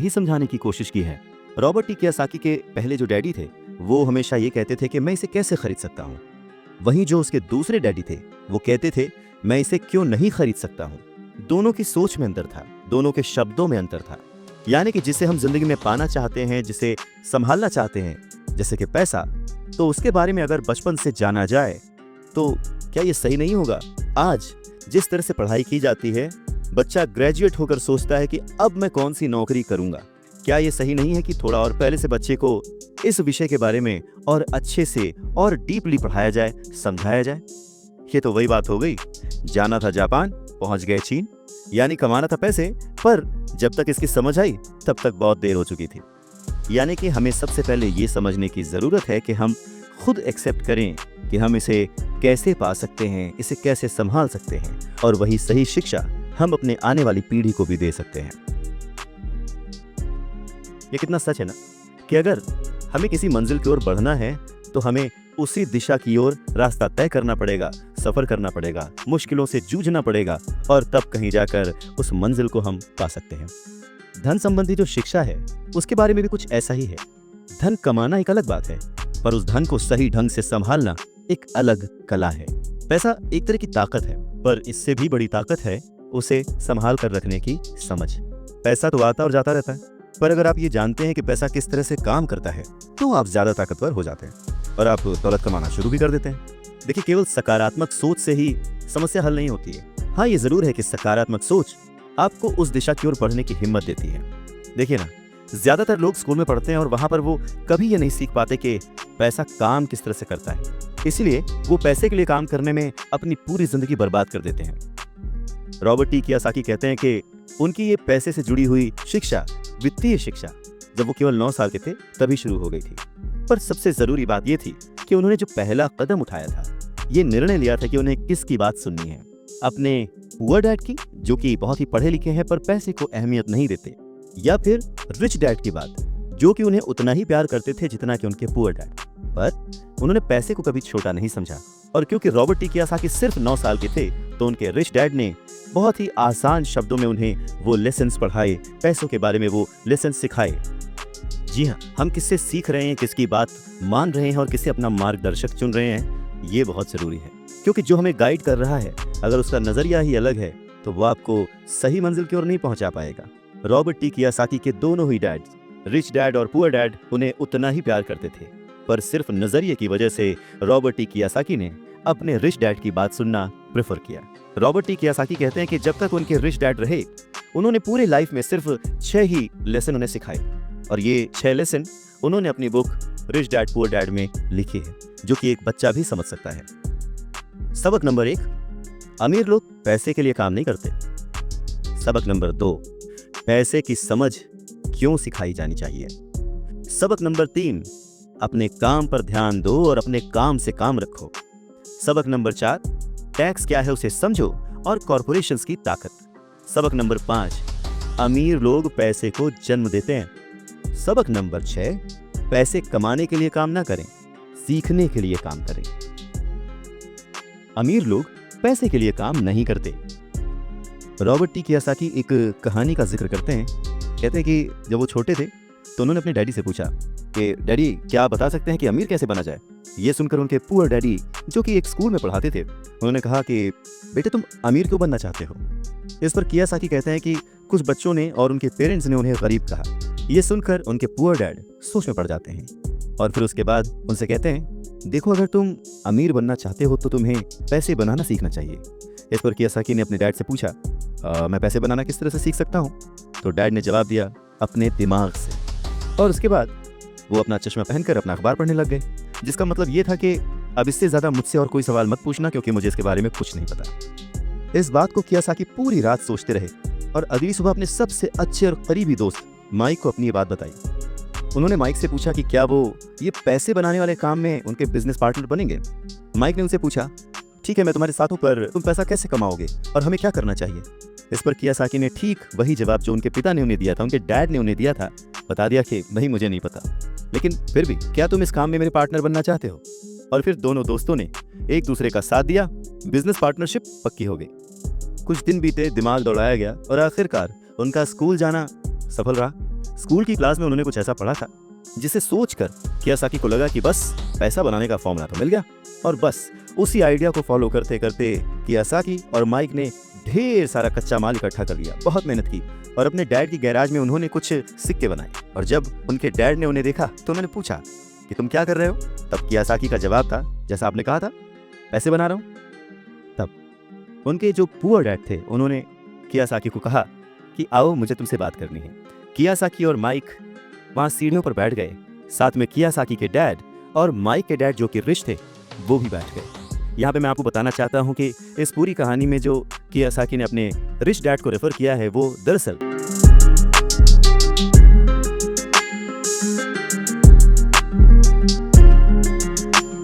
भी समझाने की कोशिश की है। रॉबर्ट टी कियोसाकी के पहले जो डैडी थे वो हमेशा ये कहते थे कि मैं इसे कैसे खरीद सकता हूँ। वहीं जो उसके दूसरे डैडी थे वो कहते थे मैं इसे क्यों नहीं खरीद सकता हूँ। दोनों की सोच में अंतर था, दोनों के शब्दों में अंतर था। यानी कि जिसे हम जिंदगी में पाना चाहते हैं, जिसे संभालना चाहते हैं, जैसे कि पैसा, तो उसके बारे में अगर बचपन से जाना जाए तो क्या ये सही नहीं होगा? आज जिस तरह से पढ़ाई की जाती है, बच्चा ग्रेजुएट होकर सोचता है कि अब मैं कौन सी नौकरी करूंगा। क्या ये सही नहीं है कि थोड़ा और पहले से बच्चे को इस विषय के बारे में और अच्छे से और डीपली पढ़ाया जाए, समझाया जाए? ये तो वही बात हो गई, जाना था जापान, पहुंच गए चीन। यानी कमाना था पैसे, पर जब तक इसकी समझ आई तब तक बहुत देर हो चुकी थी। यानी कि हमें सबसे पहले ये समझने की जरूरत है कि हम खुद एक्सेप्ट करें कि हम इसे कैसे पा सकते हैं, इसे कैसे संभाल सकते हैं, और वही सही शिक्षा हम अपने आने वाली पीढ़ी को भी दे सकते हैं। ये कितना सच है ना कि अगर हमें किसी मंजिल की ओर बढ़ना है तो हमें उसी दिशा की ओर रास्ता तय करना पड़ेगा, सफर करना पड़ेगा, मुश्किलों से जूझना पड़ेगा, और तब कहीं जाकर उस मंजिल को हम पा सकते हैं। धन संबंधी जो शिक्षा है उसके बारे में भी कुछ ऐसा ही है। धन कमाना एक अलग बात है, पर उस धन को सही ढंग से संभालना एक अलग कला है। पैसा एक तरह की ताकत है, पर इससे भी बड़ी ताकत है उसे संभाल कर रखने की समझ। पैसा तो आता और जाता रहता है, पर अगर आप ये जानते हैं कि पैसा किस तरह से काम करता है तो आप ज्यादा ताकतवर हो जाते हैं और आप दौलत कमाना शुरू भी कर देते हैं। देखिए, केवल सकारात्मक सोच से ही समस्या हल नहीं होती है। हाँ, ये जरूर है कि सकारात्मक सोच आपको उस दिशा की ओर बढ़ने की हिम्मत देती है। देखिए ना, ज्यादातर लोग स्कूल में पढ़ते हैं और वहां पर वो कभी ये नहीं सीख पाते कि पैसा काम किस तरह से करता है, इसलिए वो पैसे के लिए काम करने में अपनी पूरी जिंदगी बर्बाद कर देते हैं। रॉबर्ट टी कियोसाकी कहते हैं कि उनकी ये पैसे से जुड़ी हुई शिक्षा, वित्तीय शिक्षा, जब वो केवल 9 साल के थे तभी शुरू हो गई थी। पर सबसे जरूरी बात ये थी कि उन्होंने जो पहला कदम उठाया था, ये निर्णय लिया था कि उन्हें किसकी बात सुननी है, अपने पुअर डैड की, जो कि बहुत ही पढ़े लिखे हैं पर पैसे को अहमियत नहीं देते, या फिर रिच डैड की बात, जो कि उन्हें उतना ही प्यार करते थे जितना कि उनके पुअर डैड। पर उन्होंने पैसे को कभी छोटा नहीं समझा, और क्योंकि रॉबर्ट टी कियोसाकी सिर्फ 9 साल के थे तो उनके रिच डैड ने बहुत ही आसान शब्दों में उन्हें वो लेसन्स पढ़ाए, पैसों के बारे में वो लेसन्स सिखाए। जी हाँ, हम किससे सीख रहे हैं, किसकी बात मान रहे हैं और किसे अपना मार्गदर्शक चुन रहे हैं, ये बहुत जरूरी है। क्योंकि जो हमें गाइड कर रहा है, अगर उसका नजरिया ही अलग है तो वो आपको सही मंजिल की ओर नहीं पहुंचा पाएगा। रॉबर्ट टी कियोसाकी के दोनों ही डैड, रिच डैड और पुअर डैड, उन्हें उतना ही प्यार करते थे, पर सिर्फ नजरिए की वजह से रॉबर्ट टी कियोसाकी ने अपने रिच डैड की बात सुनना प्रेफर किया। रॉबर्ट टी कियोसाकी कहते हैं कि जब तक उनके रिच डैड रहे, उन्होंने पूरे लाइफ में सिर्फ 6 ही लेसन उन्हें सिखाए, और ये 6 लेसन उन्होंने अपनी book rich dad poor dad में लिखी है, जो कि एक बच्चा भी समझ सकता है। सबक नंबर 1, अमीर लोग पैसे के लिए काम नहीं करते। सबक नंबर 2, पैसे की समझ क्यों सिखाई जानी चाहिए। सबक नंबर 3, अपने काम पर ध्यान दो और अपने काम से काम रखो। सबक नंबर 4, टैक्स क्या है उसे समझो और कॉर्पोरेशंस की ताकत। सबक नंबर 5, अमीर लोग पैसे को जन्म देते हैं। सबक नंबर 6, पैसे कमाने के लिए काम ना करें, सीखने के लिए काम करें। अमीर लोग पैसे के लिए काम नहीं करते। रॉबर्ट टी कियोसाकी एक कहानी का जिक्र करते हैं। कहते हैं कि जब वो छोटे थे तो उन्होंने अपने डैडी से पूछा कि डैडी, क्या आप बता सकते हैं कि अमीर कैसे बना जाए। ये सुनकर उनके पुअर डैडी, जो कि एक स्कूल में पढ़ाते थे, उन्होंने कहा कि बेटे, तुम अमीर क्यों बनना चाहते हो। इस पर कियोसाकी कहते हैं कि कुछ बच्चों ने और उनके पेरेंट्स ने उन्हें गरीब कहा। ये सुनकर उनके पुअर डैड सोच में पड़ जाते हैं, और फिर उसके बाद उनसे कहते हैं, देखो, अगर तुम अमीर बनना चाहते हो तो तुम्हें पैसे बनाना सीखना चाहिए। इस पर कियोसाकी ने अपने डैड से पूछा, मैं पैसे बनाना किस तरह से सीख सकता हूँ। तो डैड ने जवाब दिया, अपने दिमाग से। और उसके बाद वो अपना चश्मा पहनकर अपना अखबार पढ़ने लग गए, जिसका मतलब ये था कि अब इससे ज्यादा मुझसे और कोई सवाल मत पूछना, क्योंकि मुझे इसके बारे में कुछ नहीं पता। इस बात को कियोसाकी पूरी रात सोचते रहे और अगली सुबह अपने सबसे अच्छे और करीबी दोस्त माइक को अपनी ये बात बताई। उन्होंने माइक से पूछा कि क्या वो ये पैसे बनाने वाले काम में उनके बिजनेस पार्टनर बनेंगे। माइक ने उनसे पूछा, ठीक है, मैं तुम्हारे साथ हूं, पर तुम पैसा कैसे कमाओगे और हमें क्या करना चाहिए। इस पर कियोसाकी ने ठीक वही जवाब जो उनके पिता ने उन्हें दिया था, उनके डैड ने उन्हें दिया था, बता दिया कि नहीं, मुझे नहीं पता, लेकिन फिर भी क्या तुम इस काम में मेरे पार्टनर बनना चाहते हो। और फिर दोनों दोस्तों ने एक दूसरे का साथ दिया, बिजनेस पार्टनरशिप पक्की हो गई। कुछ दिन बीते, दिमाग दौड़ाया गया और आखिरकार उनका स्कूल जाना सफल रहा। स्कूल की क्लास में उन्होंने कुछ ऐसा पढ़ा था जिसे सोचकर कियासाकी को लगा कि बस पैसा बनाने का फॉर्मूला तो मिल गया। और बस उसी आइडिया को फॉलो करते करते कियासाकी और माइक ने ढेर सारा कच्चा माल इकट्ठा कर लिया, बहुत मेहनत की और अपने डैड की गैराज में उन्होंने कुछ सिक्के बनाए। और जब उनके डैड ने उन्हें देखा तो उन्होंने पूछा कि तुम क्या कर रहे हो? तब कियासाकी का जवाब था, जैसा आपने कहा था, पैसे बना रहा हूं। तब उनके जो पुअर डैड थे उन्होंने कियासाकी को कहा कि आओ मुझे तुमसे बात करनी है। कियासाकी और माइक वहां सीढ़ियों पर बैठ गए, साथ में कियासाकी के डैड और माइक के डैड जो कि रिच थे वो भी बैठ गए। यहाँ पे मैं आपको बताना चाहता हूँ कि इस पूरी कहानी में जो कियासाकी ने अपने रिच डैड को रेफर किया है वो दरअसल